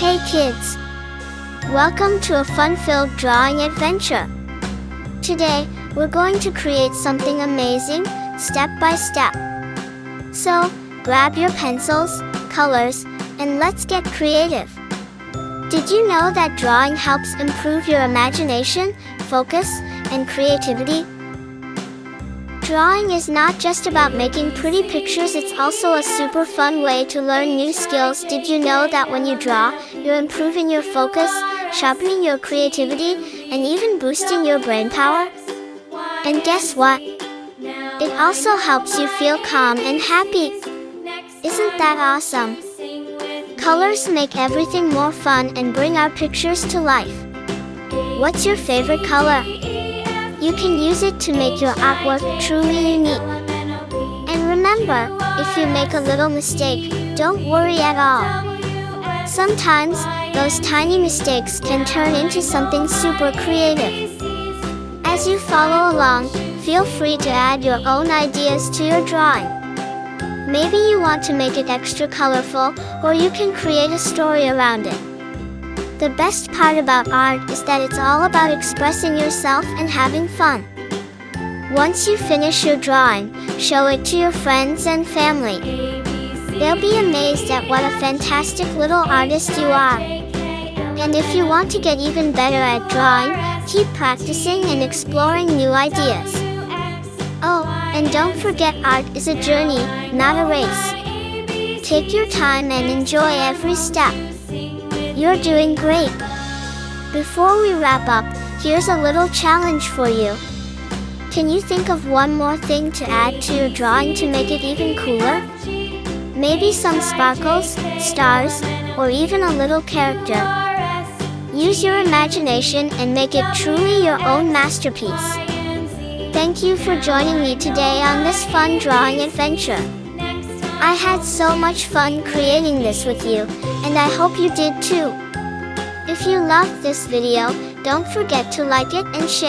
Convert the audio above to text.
Hey kids! Welcome to a fun-filled drawing adventure. Today, we're going to create something amazing, step by step. So, grab your pencils, colors, and let's get creative. Did you know that drawing helps improve your imagination, focus, and creativity? Drawing is not just about making pretty pictures, it's also a super fun way to learn new skills. Did you know that when you draw, you're improving your focus, sharpening your creativity, and even boosting your brain power? And guess what? It also helps you feel calm and happy. Isn't that awesome? Colors make everything more fun and bring our pictures to life. What's your favorite color? You can use it to make your artwork truly unique. And remember, if you make a little mistake, don't worry at all. Sometimes, those tiny mistakes can turn into something super creative. As you follow along, feel free to add your own ideas to your drawing. Maybe you want to make it extra colorful, or you can create a story around it. The best part about art is that it's all about expressing yourself and having fun. Once you finish your drawing, show it to your friends and family. They'll be amazed at what a fantastic little artist you are. And if you want to get even better at drawing, keep practicing and exploring new ideas. Oh, and don't forget, art is a journey, not a race. Take your time and enjoy every step. You're doing great. Before we wrap up, here's a little challenge for you. Can you think of one more thing to add to your drawing to make it even cooler? Maybe some sparkles, stars, or even a little character. Use your imagination and make it truly your own masterpiece. Thank you for joining me today on this fun drawing adventure. I had so much fun creating this with you, and I hope you did too. If you loved this video, don't forget to like it and share.